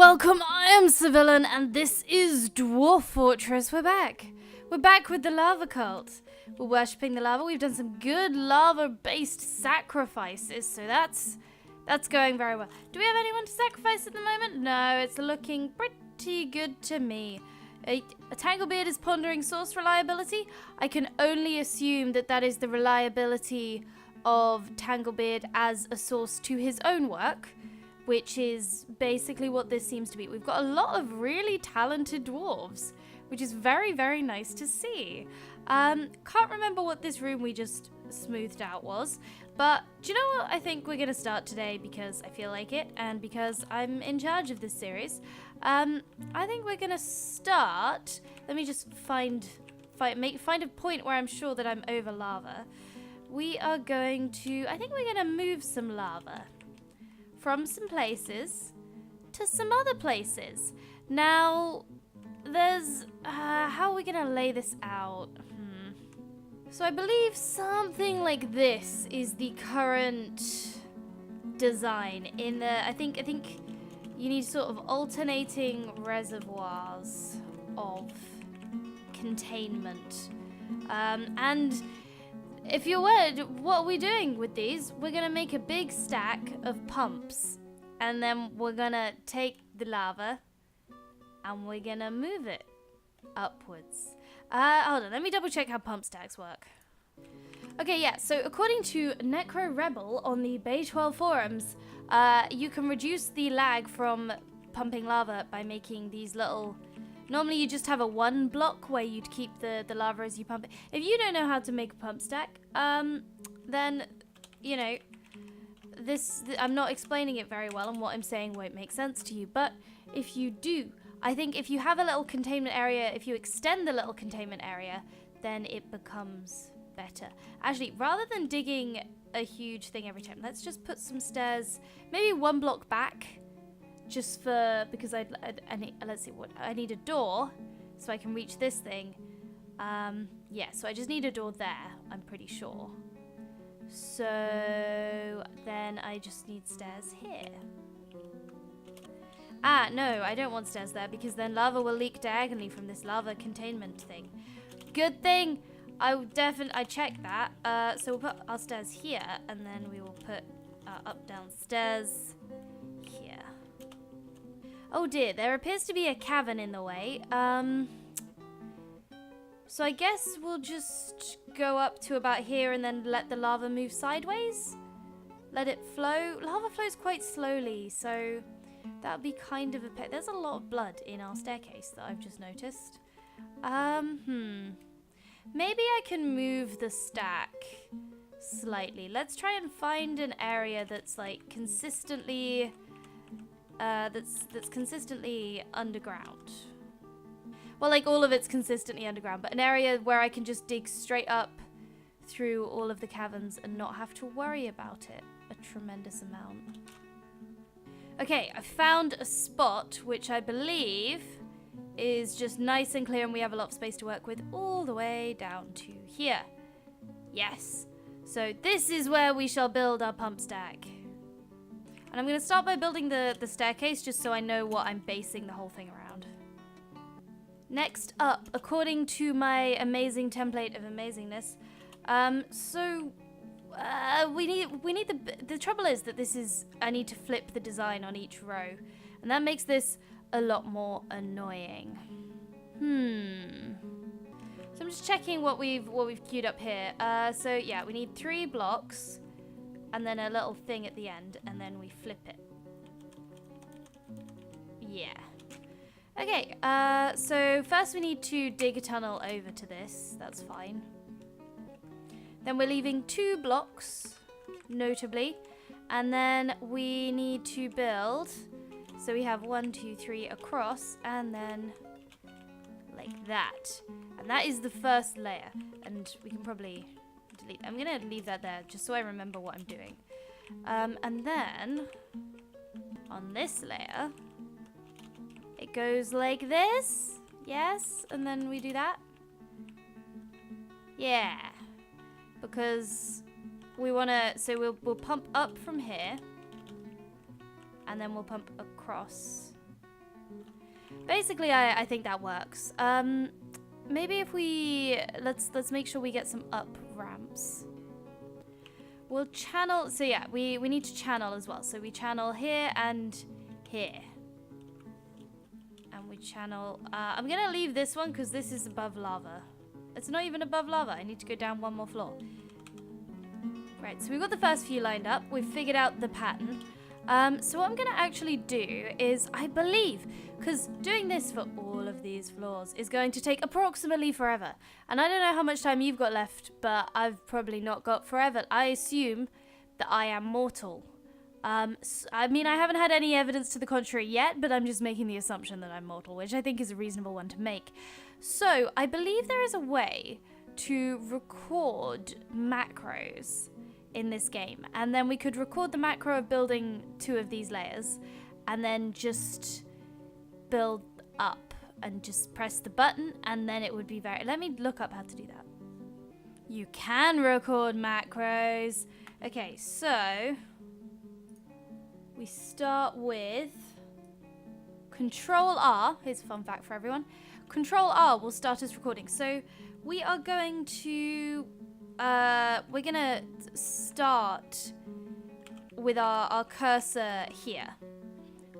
welcome, I am Civilian, and this is Dwarf Fortress. We're back. We're back with the lava cult. We're worshipping the lava. We've done some good lava-based sacrifices, so that's going very well. Do we have anyone to sacrifice at the moment? No, it's looking pretty good to me. A Tanglebeard is pondering source reliability. I can only assume that that is the reliability of Tanglebeard as a source to his own work, which is basically what this seems to be. We've got a lot of really talented dwarves, which is very, very nice to see. Can't remember what this room we just smoothed out was, but do you know what I think we're going to start today because I feel like it and because I'm in charge of this series? I think we're going to start... Let me just find a point where I'm sure that I'm over lava. We are going to... I think we're going to move some lava from some places to some other places. Now, there's... how are we going to lay this out? So I believe something like this is the current design. In the... I think you need sort of alternating reservoirs of containment. And if you're worried, what are we doing with these? We're going to make a big stack of pumps. And then we're going to take the lava and we're going to move it upwards. Hold on, let me double check how pump stacks work. Okay, yeah, so according to Necro Rebel on the Bay 12 forums, you can reduce the lag from pumping lava by making these little... Normally you just have a one block where you'd keep the lava as you pump it. If you don't know how to make a pump stack, then, you know, I'm not explaining it very well and what I'm saying won't make sense to you. But if you do, I think if you have a little containment area, if you extend the little containment area, then it becomes better. Actually, rather than digging a huge thing every time, let's just put some stairs, maybe one block back, just for, because I need, let's see, what, I need a door so I can reach this thing. Yeah, so I just need a door there, I'm pretty sure. So then I just need stairs here. Ah, no, I don't want stairs there because then lava will leak diagonally from this lava containment thing. Good thing I checked that. So we'll put our stairs here and then we will put up down stairs here. Oh dear, there appears to be a cavern in the way. So I guess we'll just go up to about here and then let the lava move sideways. Let it flow. Lava flows quite slowly, so that would be kind of a... There's a lot of blood in our staircase that I've just noticed. Maybe I can move the stack slightly. Let's try and find an area that's like consistently... that's consistently underground. Well, like all of it's consistently underground, but an area where I can just dig straight up through all of the caverns and not have to worry about it a tremendous amount. Okay, I found a spot which I believe is just nice and clear and we have a lot of space to work with all the way down to here. Yes. So this is where we shall build our pump stack. And I'm going to start by building the staircase just so I know what I'm basing the whole thing around. Next up, according to my amazing template of amazingness, we need the trouble is that I need to flip the design on each row, and that makes this a lot more annoying. So I'm just checking what we've queued up here. So yeah, we need 3 blocks. And then a little thing at the end, and then we flip it. Yeah. Okay, so first we need to dig a tunnel over to this. That's fine. Then we're leaving 2 blocks, notably. And then we need to build. So we have 1, 2, 3 across, and then like that. And that is the first layer. And we can probably... I'm going to leave that there just so I remember what I'm doing. And then on this layer, it goes like this. Yes. And then we do that. Yeah. Because we want to... So we'll pump up from here. And then we'll pump across Basically, I think that works. Maybe if we... Let's make sure we get some up ramps. We'll channel... So yeah, we need to channel as well. So we channel here and here. And we channel... I'm going to leave this one because this is above lava. It's not even above lava. I need to go down one more floor. Right, so we've got the first few lined up. We've figured out the pattern. So what I'm going to actually do is, I believe, because doing this for all of these floors is going to take approximately forever. And I don't know how much time you've got left, but I've probably not got forever. I assume that I am mortal. I mean, I haven't had any evidence to the contrary yet, but I'm just making the assumption that I'm mortal, which I think is a reasonable one to make. So I believe there is a way to record macros in this game, and then we could record the macro of building 2 of these layers and then just build up and just press the button, and then it would be very... Let me look up how to do that. You can record macros. Okay, so we start with Control R. Here's a fun fact for everyone. Control R will start us recording. So we are going to we're gonna start with our cursor here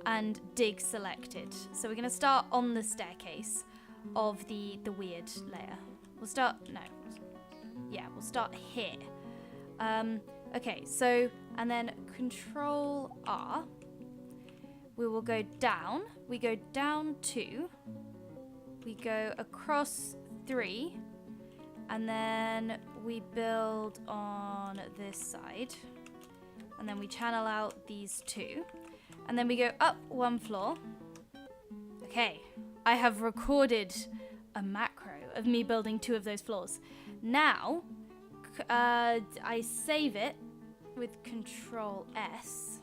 and dig selected. So we're gonna start on the staircase of the weird layer. We'll start, no, yeah, we'll start here. Okay, so, and then Control R, we will go down. We go down 2, we go across 3, and then we build on this side, and then we channel out these 2, and then we go up 1 floor. Okay, I have recorded a macro of me building 2 of those floors. Now, I save it with Control S.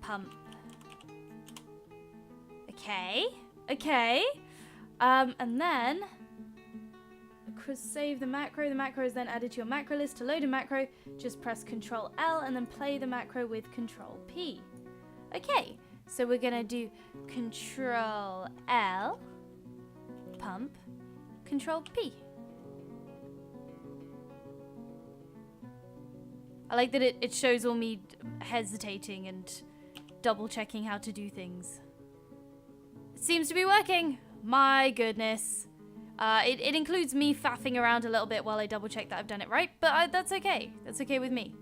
Pump. Okay, okay. And then save the macro. The macro is then added to your macro list. To load a macro, just press Control L and then play the macro with Control P. Okay, so we're gonna do Control L, pump, Control P. I like that it shows all me hesitating and double checking how to do things. It seems to be working. My goodness. It includes me faffing around a little bit while I double check that I've done it right, but that's okay. That's okay with me.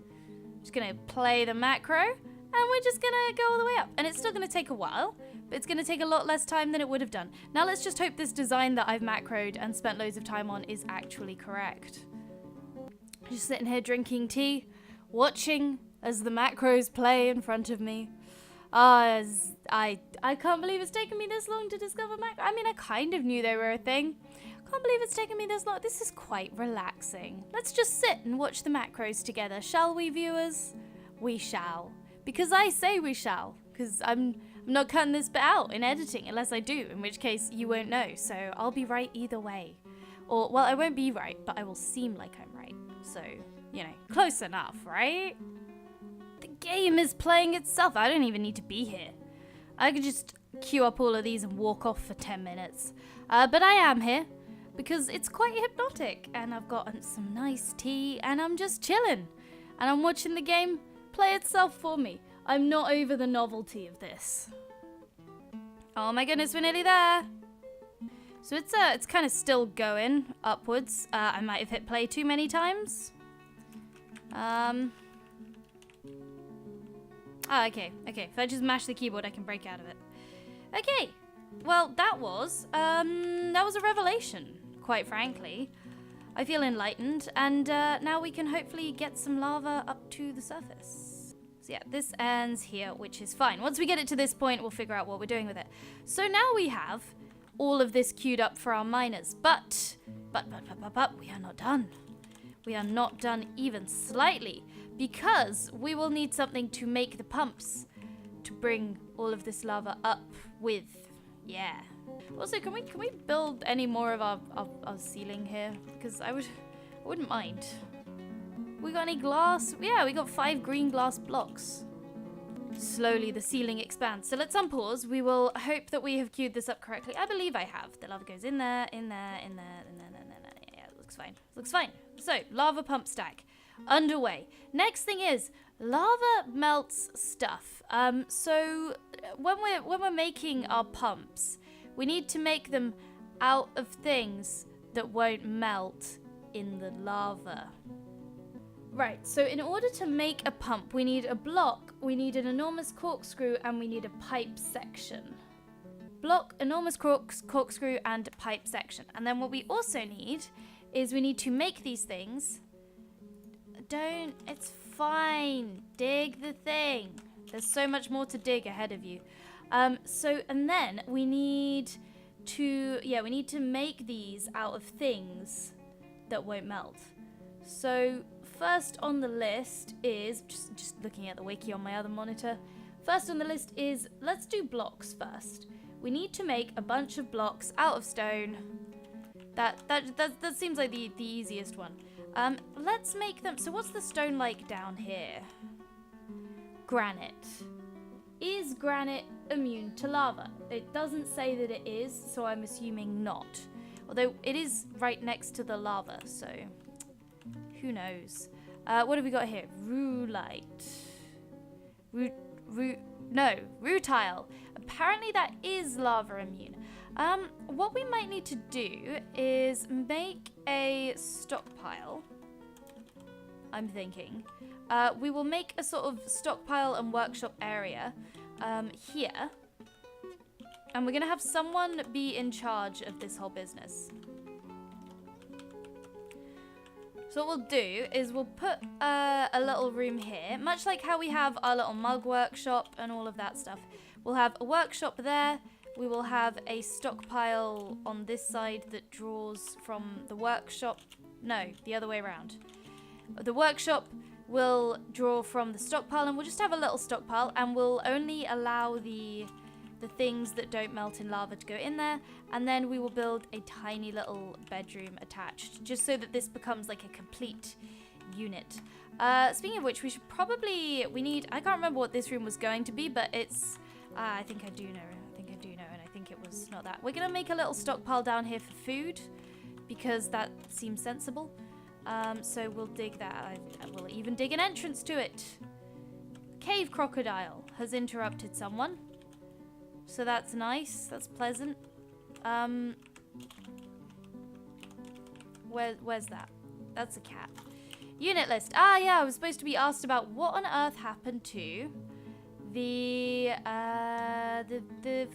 Just gonna play the macro, and we're just gonna go all the way up. And it's still gonna take a while, but it's gonna take a lot less time than it would have done. Now let's just hope this design that I've macroed and spent loads of time on is actually correct. Just sitting here drinking tea, watching as the macros play in front of me. I can't believe it's taken me this long to discover macro. I mean, I kind of knew they were a thing. Can't believe it's taken me this long. This is quite relaxing. Let's just sit and watch the macros together, shall we, viewers? We shall. Because I say we shall. Because I'm not cutting this bit out in editing unless I do, in which case you won't know. So I'll be right either way. Or, well, I won't be right, but I will seem like I'm right. So, you know, close enough, right? The game is playing itself. I don't even need to be here. I could just queue up all of these and walk off for 10 minutes. But I am here because it's quite hypnotic, and I've got some nice tea, and I'm just chilling. And I'm watching the game play itself for me. I'm not over the novelty of this. Oh my goodness, we're nearly there. So it's kind of still going upwards. I might have hit play too many times. Okay. If I just mash the keyboard, I can break out of it. Okay. Well, that was a revelation, quite frankly. I feel enlightened, and now we can hopefully get some lava up to the surface. So yeah, this ends here, which is fine. Once we get it to this point, we'll figure out what we're doing with it. So now we have all of this queued up for our miners, but we are not done. We are not done even slightly, because we will need something to make the pumps to bring all of this lava up with. Yeah. Also, can we build any more of our ceiling here? Because I wouldn't mind. We got any glass? Yeah, we got 5 green glass blocks. slowly the ceiling expands. So let's unpause. We will hope that we have queued this up correctly. I believe I have. The lava goes in there, in there, in there, in there, in there. Yeah, it looks fine. It looks fine. So, lava pump stack underway. Next thing is, lava melts stuff. So when we're making our pumps, we need to make them out of things that won't melt in the lava. Right, so in order to make a pump, we need a block, we need an enormous corkscrew, and we need a pipe section. Block, enormous corkscrew, and pipe section. And then what we also need is we need to make these things. It's fine. Dig the thing. There's so much more to dig ahead of you. And then we need to make these out of things that won't melt. So first on the list is, just looking at the wiki on my other monitor, first on the list is, let's do blocks first. We need to make a bunch of blocks out of stone. That seems like the easiest one. Let's make them, so what's the stone like down here? Granite. Is granite immune to lava? It doesn't say that it is, so I'm assuming not. Although it is right next to the lava, so who knows? What have we got here? Rutile. Rutile. Apparently that is lava immune. What we might need to do is make a stockpile. I'm thinking. We will make a sort of stockpile and workshop area here. And we're going to have someone be in charge of this whole business. So what we'll do is we'll put a little room here, much like how we have our little mug workshop and all of that stuff. We'll have a workshop there. We will have a stockpile on this side that draws from the workshop. No, the other way around. The workshop will draw from the stockpile, and we'll just have a little stockpile, and we'll only allow the things that don't melt in lava to go in there, and then we will build a tiny little bedroom attached, just so that this becomes like a complete unit. Speaking of which, I can't remember what this room was going to be, but it's, I think I do know, and I think it was not that. We're gonna make a little stockpile down here for food, because that seems sensible. So we'll dig that. We'll even dig an entrance to it. Cave crocodile has interrupted someone. So that's nice. That's pleasant. Where's that? That's a cat. Unit list. Ah, yeah, I was supposed to be asked about what on earth happened to the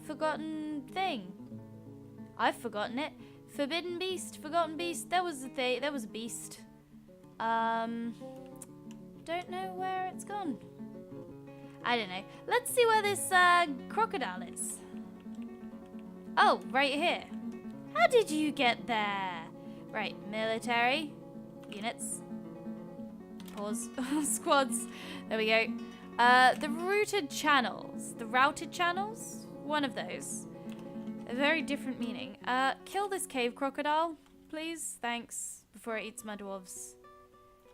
forgotten thing. I've forgotten it. Forbidden beast, forgotten beast. There was a beast. Don't know where it's gone. I don't know. Let's see where this crocodile is. Oh, right here. How did you get there? Right, military units. Pause. Squads. There we go. The routed channels. The routed channels? One of those. A very different meaning. Kill this cave crocodile, please. Thanks. Before it eats my dwarves.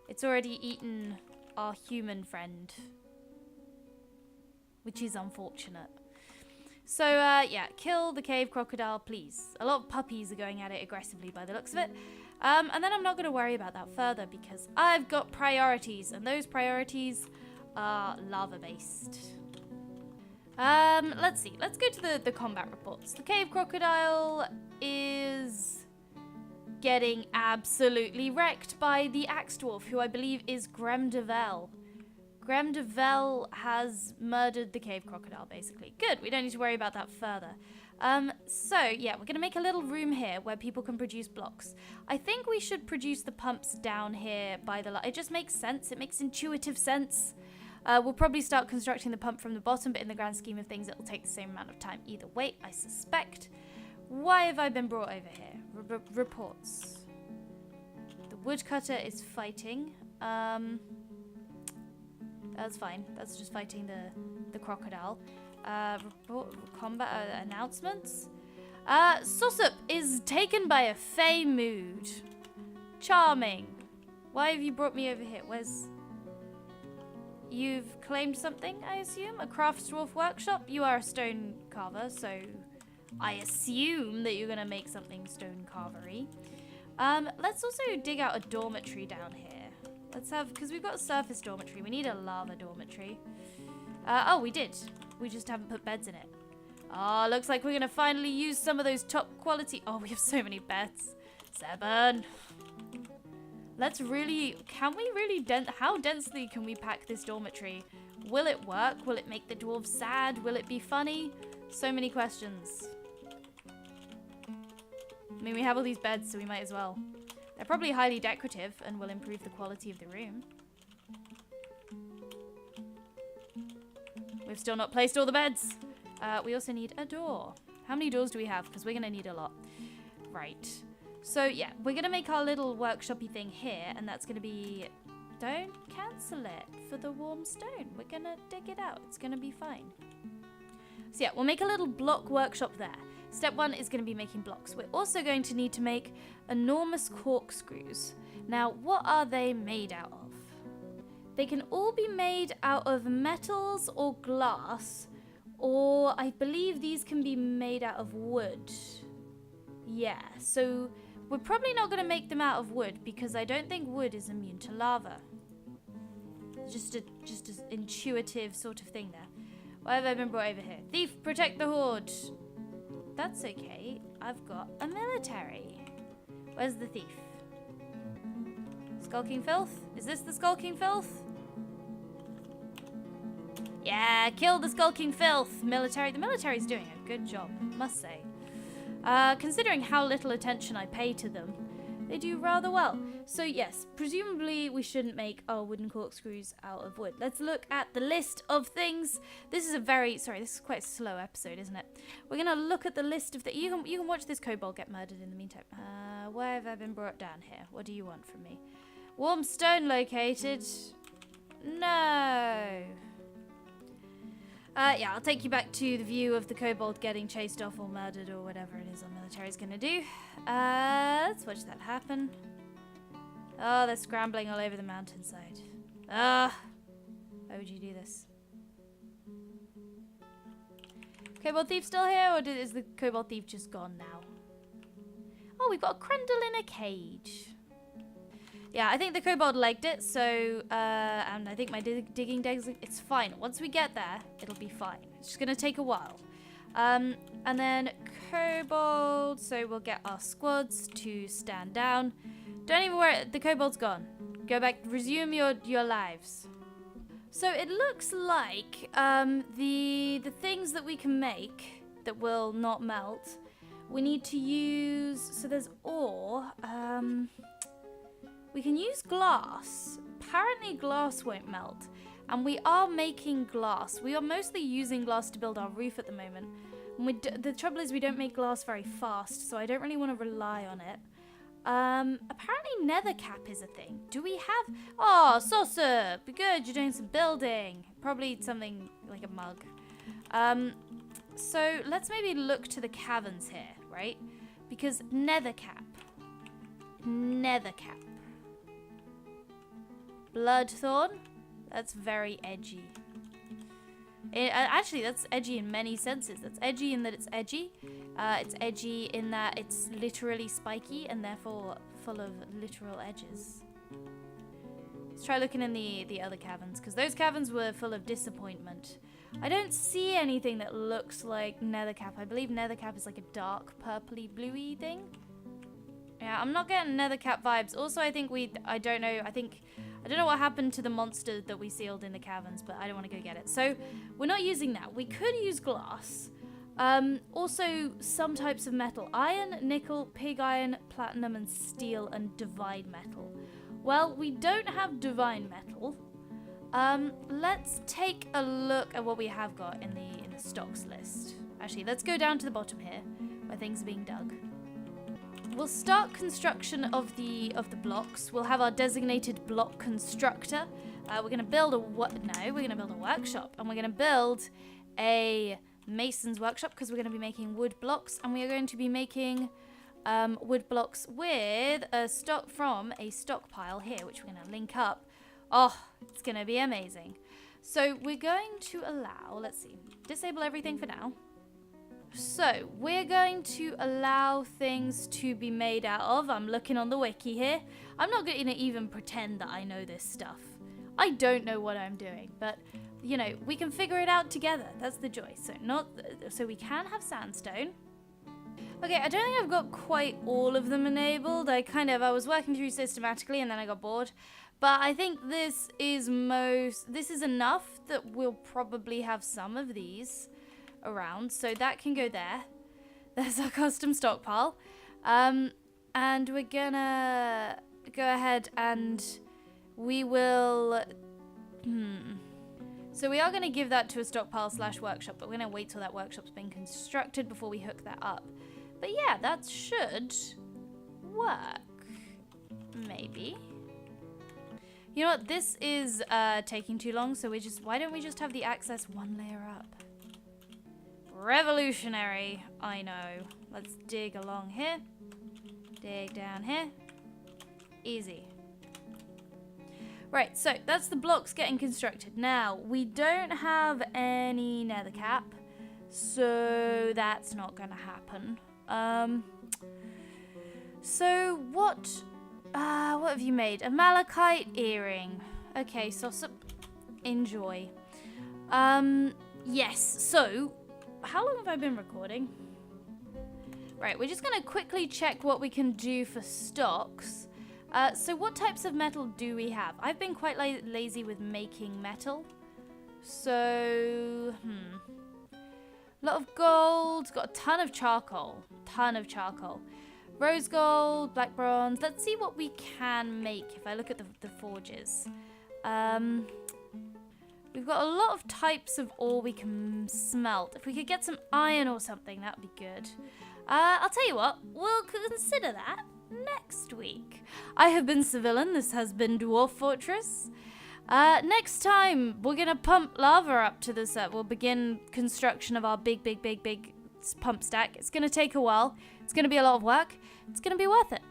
It's already eaten our human friend. Which is unfortunate. So, yeah, kill the cave crocodile, please. A lot of puppies are going at it aggressively by the looks of it. And then I'm not going to worry about that further because I've got priorities. And those priorities are lava-based. Let's see. Let's go to the combat reports. The cave crocodile is getting absolutely wrecked by the axe dwarf, who I believe is Gremdevel. Gremdevel has murdered the cave crocodile, basically. Good, we don't need to worry about that further. So, yeah, we're going to make a little room here where people can produce blocks. I think we should produce the pumps down here by the... It just makes sense. It makes intuitive sense. We'll probably start constructing the pump from the bottom, but in the grand scheme of things, it'll take the same amount of time either way, I suspect. Why have I been brought over here? Reports. The woodcutter is fighting. That's fine. That's just fighting the crocodile. Report, combat announcements. Sussup is taken by a fey mood. Charming. Why have you brought me over here? Where's... you've claimed something, I assume? A crafts dwarf workshop? You are a stone carver, so I assume that you're gonna make something stone carvery. Let's also dig out a dormitory down here. Let's have, because we've got a surface dormitory. We need a lava dormitory. Oh, we did. We just haven't put beds in it. Oh, looks like we're gonna finally use some of those top quality. Oh, we have so many beds. 7. Let's really, can we really, how densely can we pack this dormitory? Will it work? Will it make the dwarves sad? Will it be funny? So many questions. I mean, we have all these beds, so we might as well. They're probably highly decorative and will improve the quality of the room. We've still not placed all the beds. We also need a door. How many doors do we have? Because we're going to need a lot. Right. So, yeah, we're going to make our little workshop-y thing here, and that's going to be... Don't cancel it for the warm stone. We're going to dig it out. It's going to be fine. So, yeah, we'll make a little block workshop there. Step 1 is going to be making blocks. We're also going to need to make enormous corkscrews. Now, what are they made out of? They can all be made out of metals or glass, or I believe these can be made out of wood. Yeah, so we're probably not going to make them out of wood because I don't think wood is immune to lava. Just an intuitive sort of thing there. Why have I been brought over here? Thief, protect the horde. That's okay. I've got a military. Where's the thief? Skulking filth? Is this the skulking filth? Yeah, kill the skulking filth. Military. The military's doing a good job, must say. Considering how little attention I pay to them, they do rather well. So yes, presumably we shouldn't make our wooden corkscrews out of wood. Let's look at the list of things. This is a very, sorry, this is quite a slow episode, isn't it? We're going to look at the list of the, you can watch this kobold get murdered in the meantime. Where have I been brought down here? What do you want from me? Warm stone located. No. Yeah, I'll take you back to the view of the kobold getting chased off or murdered or whatever it is our military's gonna do. Let's watch that happen. Oh, they're scrambling all over the mountainside. Why would you do this? Kobold thief still here, or is the kobold thief just gone now? Oh, we've got a crundle in a cage. Yeah, I think the kobold legged it, so, and I think my digging days, it's fine. Once we get there, it'll be fine. It's just gonna take a while. And then kobold, so we'll get our squads to stand down. Don't even worry, the kobold's gone. Go back, resume your lives. So it looks like, the things that we can make that will not melt, we need to use, so there's ore, we can use glass. Apparently glass won't melt. And we are making glass. We are mostly using glass to build our roof at the moment. And the trouble is we don't make glass very fast, so I don't really want to rely on it. Apparently nether cap is a thing. Do we have... Oh, saucer! Good, you're doing some building. Probably something like a mug. So let's maybe look to the caverns here, right? Because nether cap. Nether cap. Bloodthorn? That's very edgy. Actually, that's edgy in many senses. That's edgy in that it's edgy. It's edgy in that it's literally spiky and therefore full of literal edges. Let's try looking in the other caverns, because those caverns were full of disappointment. I don't see anything that looks like nethercap. I believe nethercap is like a dark purpley bluey thing. Yeah, I'm not getting nethercap vibes. Also, I think I don't know what happened to the monster that we sealed in the caverns, but I don't want to go get it. So we're not using that. We could use glass. Also, some types of metal. Iron, nickel, pig iron, platinum, and steel, and divine metal. Well, we don't have divine metal. Let's take a look at what we have got in the stocks list. Actually, let's go down to the bottom here, where things are being dug. We'll start construction of the blocks. We'll have our designated block constructor. We're gonna build a workshop, and we're gonna build a mason's workshop because we're gonna be making wood blocks, and we are going to be making wood blocks with a stockpile here, which we're gonna link up. Oh, it's gonna be amazing. So we're going to allow, let's see, disable everything for now. So we're going to allow things to be made out of. I'm looking on the wiki here. I'm not going to even pretend that I know this stuff. I don't know what I'm doing, but you know, we can figure it out together. That's the joy. So we can have sandstone. Okay, I don't think I've got quite all of them enabled. I was working through systematically and then I got bored. But I think this is enough that we'll probably have some of these around. So that can go there. There's our custom stockpile. And we're gonna go ahead and we will... So we are going to give that to a stockpile / workshop, but we're going to wait till that workshop's been constructed before we hook that up. But yeah, that should work. Maybe. You know what? This is taking too long, so why don't we just have the access one layer up? Revolutionary. I know. Let's dig along here. Dig down here. Easy. Right, so that's the blocks getting constructed. Now, we don't have any nether cap, so that's not going to happen. So what have you made? A malachite earring. Okay, so enjoy. Yes, so how long have I been recording? Right, we're just going to quickly check what we can do for stocks. So what types of metal do we have? I've been quite lazy with making metal. So, a lot of gold. Got a ton of charcoal. Rose gold, black bronze. Let's see what we can make if I look at the forges. We've got a lot of types of ore we can smelt. If we could get some iron or something, that would be good. I'll tell you what, we'll consider that next week. I have been Civillan. This has been Dwarf Fortress. Next time, we're going to pump lava up to the set. We'll begin construction of our big pump stack. It's going to take a while. It's going to be a lot of work. It's going to be worth it.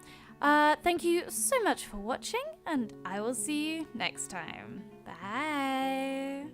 Thank you so much for watching, and I will see you next time. Bye.